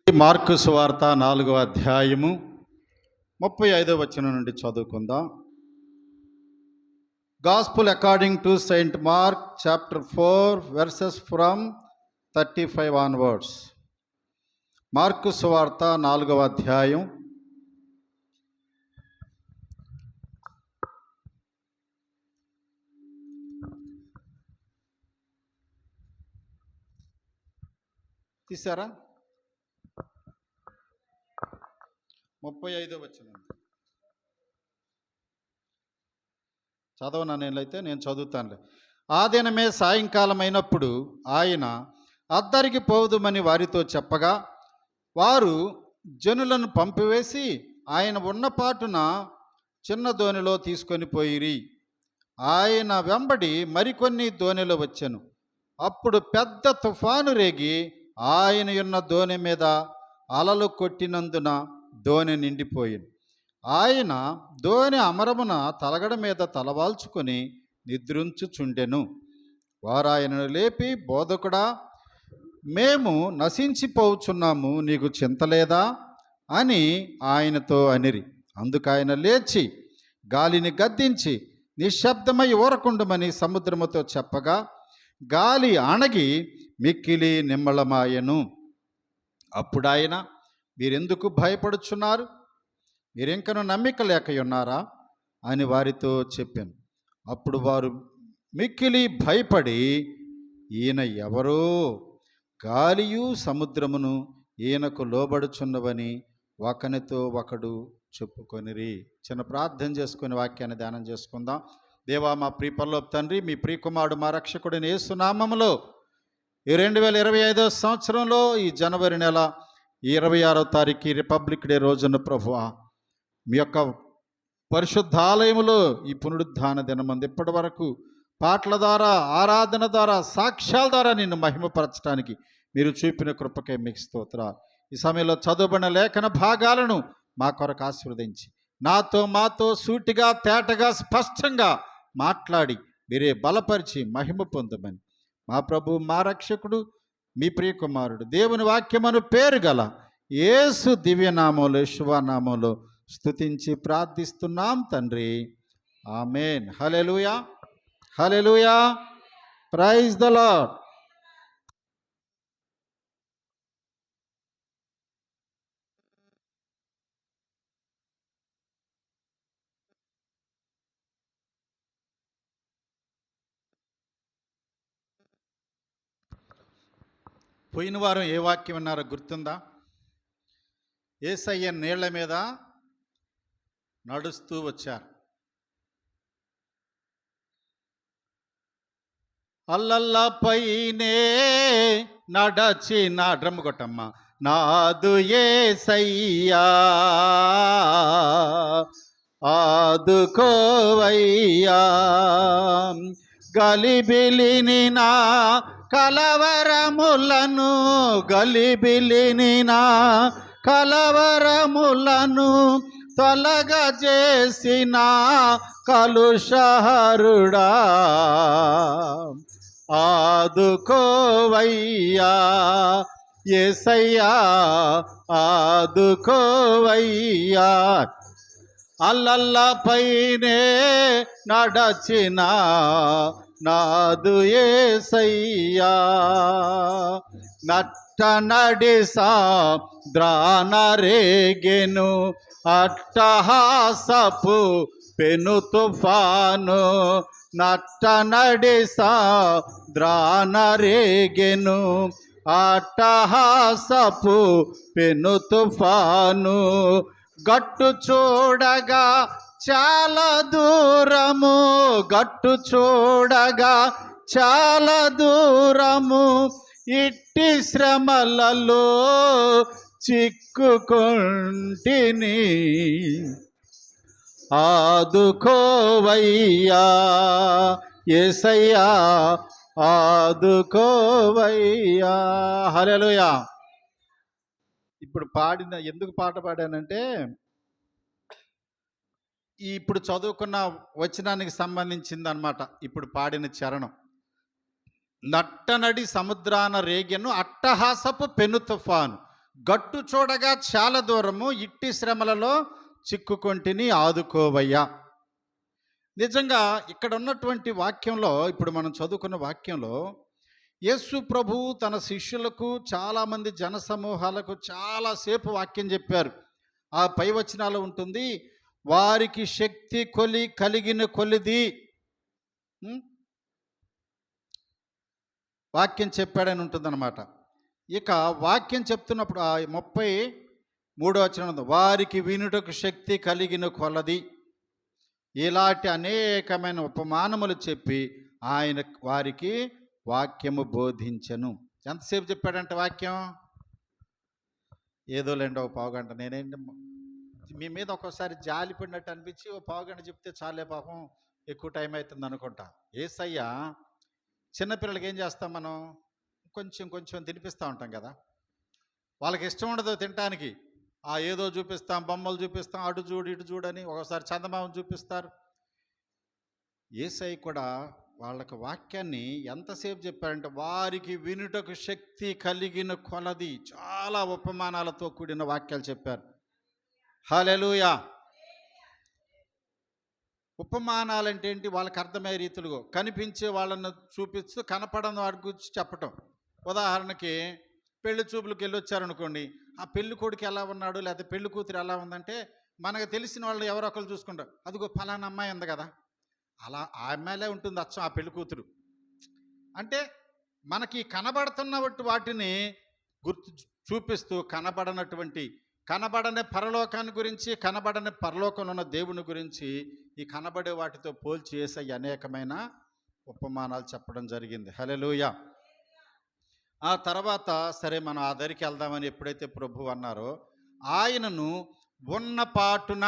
Mark సువార్త 4వ అధ్యాయము 35వ వచనం నుండి చదువుకుందాం. Gospel according to Saint mark chapter 4 verses from 35 onwards. Mark సువార్త 4వ అధ్యాయం తీసారా? 35వ వచనం చదవనా? నేను చదువుతానులే. ఆ దినమే సాయంకాలం అయినప్పుడు ఆయన అద్దరికి పోదుమని వారితో చెప్పగా వారు జనులను పంపివేసి ఆయన ఉన్నపాటున చిన్న దోణిలో తీసుకొని పోయిరి. ఆయన వెంబడి మరికొన్ని దోణిలో వచ్చెను. అప్పుడు పెద్ద తుఫాను రేగి ఆయన ఉన్న దోణి మీద అలలు కొట్టినందున దోణి నిండిపోయింది. ఆయన దోణి అమరమున తలగడ మీద తలవాల్చుకొని నిద్రించుచుండెను. వారు ఆయనను లేపి, బోధకుడా, మేము నశించిపోవచ్చున్నాము, నీకు చింతలేదా అని ఆయనతో అనిరి. అందుకు ఆయన లేచి గాలిని గద్దించి నిశ్శబ్దమై ఊరకుండమని సముద్రముతో చెప్పగా గాలి అణగి మిక్కిలి నిమ్మళమాయెను. అప్పుడు ఆయన, మీరెందుకు భయపడుచున్నారు? మీరింకను నమ్మిక లేక ఉన్నారా అని వారితో చెప్పాను. అప్పుడు వారు మిక్కిలి భయపడి, ఈయన ఎవరో, గాలియు సముద్రమును ఈయనకు లోబడుచున్నవని ఒకనితో ఒకడు చెప్పుకొనిరి. చిన్న ప్రార్థన చేసుకుని వాక్యాన్ని ధ్యానం చేసుకుందాం. దేవా, మా ప్రియ పరలోక తండ్రి, మీ ప్రియకుమారుడు మా రక్షకుడిని యేసు నామములో ఈ 2025 సంవత్సరంలో ఈ జనవరి నెల 26వ తారీఖు రిపబ్లిక్ డే రోజున ప్రభువా, మీ యొక్క పరిశుద్ధాలయములో ఈ పునరుద్ధాన దినమంది ఇప్పటి వరకు పాటల ద్వారా, ఆరాధన ద్వారా, సాక్ష్యాల ద్వారా నిన్ను మహిమపరచడానికి మీరు చూపిన కృపకే మీకు స్తోత్రాలు. ఈ సమయంలో చదువుబడిన లేఖన భాగాలను మా కొరకు ఆశీర్వదించి మాతో సూటిగా, తేటగా, స్పష్టంగా మాట్లాడి మీరే బలపరిచి మహిమ పొందమని మా ప్రభు, మా రక్షకుడు, మీ ప్రియకుమారుడు, దేవుని వాక్యమను పేరు గల యేసు దివ్యనామంలో, శుభనామంలో స్తుతించి ప్రార్థిస్తున్నాం తండ్రి, ఆమేన్. హల్లెలూయా, హల్లెలూయా, ప్రైజ్ ద లార్డ్. పోయిన వారం ఏ వాక్యం విన్నారో గుర్తుందా? యేసయ్య నీళ్ల మీద నడుస్తూ వచ్చారు. అల్లల్లపైనే నడచిన, డ్రమ్ కొట్టమ్మ, నాదు యేసయ్యా ఆదుకోవయ్యా, గలిబిలిని నా కలవరములను, గలిబిలిని నా కలవరములను తొలగజేసిన కలుషహరుడా ఆదుకోవయ్యా, యేసయ్యా ఆదుకోవయ్యా. అల్లల్లపైనే నడచిన నాదు యేసయ్యా, నట్ట నడిసా ద్రానరేగెను అట్టహాసపు పెను తుఫాను, నట్ట నడిసా ద్రానరేగెను అట్టహాసపు పెను తుఫాను, గట్టు చూడగా చాలా దూరము, గట్టు చూడగా చాలా దూరము, ఇట్టి శ్రమలలో చిక్కుకుంటిని, ఆదుకోవయ్యా యేసయ్యా ఆదుకోవయ్యా. హల్లెలూయా. ఇప్పుడు ఎందుకు పాట పాడానంటే, ఇప్పుడు చదువుకున్న వచనానికి సంబంధించింది అన్నమాట. ఇప్పుడు పాడిన చరణం, నట్టనడి సముద్రాన రేగెను అట్టహాసపు పెను తుఫాను, గట్టు చూడగా చాలా దూరము, ఇట్టి శ్రమలలో చిక్కుకొంటిని, ఆదుకోవయ్యా. నిజంగా ఇక్కడ ఉన్నటువంటి వాక్యంలో, ఇప్పుడు మనం చదువుకున్న వాక్యంలో, యేసు ప్రభువు తన శిష్యులకు, చాలామంది జన సమూహాలకు చాలాసేపు వాక్యం చెప్పారు. ఆ పై వచనాలు ఉంటుంది, వారికి శక్తి కలిగిన కొలిది వాక్యం చెప్పాడని ఉంటుందన్నమాట. ఇక వాక్యం చెప్తున్నప్పుడు ఆ 33వ వచనం, వారికి వినుటకు శక్తి కలిగిన కొలది, ఇలాంటి అనేకమైన ఉపమానములు చెప్పి ఆయన వారికి వాక్యము బోధించెను. ఎంతసేపు చెప్పాడంటే వాక్యం? ఏదో లేండి ఒక పావుగంట. నేనేంటి మీ మీద ఒక్కోసారి జాలి పడినట్టు అనిపించి ఓ పావుగంట చెప్తే చాలే, పాపం ఎక్కువ టైం అవుతుంది అనుకుంటా. యేసయ్య చిన్నపిల్లలకి ఏం చేస్తాం మనం? కొంచెం కొంచెం తినిపిస్తూ ఉంటాం కదా. వాళ్ళకి ఇష్టం ఉండదు తినటానికి. ఏదో చూపిస్తాం, బొమ్మలు చూపిస్తాం, అటు చూడు ఇటు చూడని, ఒకసారి చందమామను చూపిస్తారు. యేసయ్య కూడా వాళ్ళకి వాక్యాన్ని ఎంతసేపు చెప్పారంటే, వారికి వినుటకు శక్తి కలిగిన కొలది చాలా ఉపమానాలతో కూడిన వాక్యాలు చెప్పారు. హల్లెలూయా. ఉపమానాలంటే ఏంటి? వాళ్ళకి అర్థమయ్యే రీతిలో కనిపించే వాళ్ళను చూపిస్తూ కనపడని వాడి గురించి చెప్పటం. ఉదాహరణకి పెళ్లి చూపులకు వెళ్ళి వచ్చారనుకోండి, ఆ పెళ్లి కొడుకు ఎలా ఉన్నాడు, లేకపోతే పెళ్లి కూతురు ఎలా ఉందంటే మనకు తెలిసిన వాళ్ళు ఎవరో ఒకరు చూసుకుంటారు. అదిగో ఫలానా అమ్మాయి ఉంది కదా, అలా ఆ అమ్మాయిలే ఉంటుంది అచ్చం ఆ పెళ్లి కూతురు. అంటే మనకి కనబడుతున్న వాటిని గుర్తు చూపిస్తూ కనబడని పరలోకాన్ని గురించి, కనబడని పరలోకంలో ఉన్న దేవుని గురించి ఈ కనబడే వాటితో పోల్చి యేసయ్య అనేకమైన ఉపమానాలు చెప్పడం జరిగింది. హల్లెలూయా. ఆ తర్వాత సరే మనం ఆ దరికి వెళ్దామని ఎప్పుడైతే ప్రభు అన్నారో, ఆయనను ఉన్న పాటున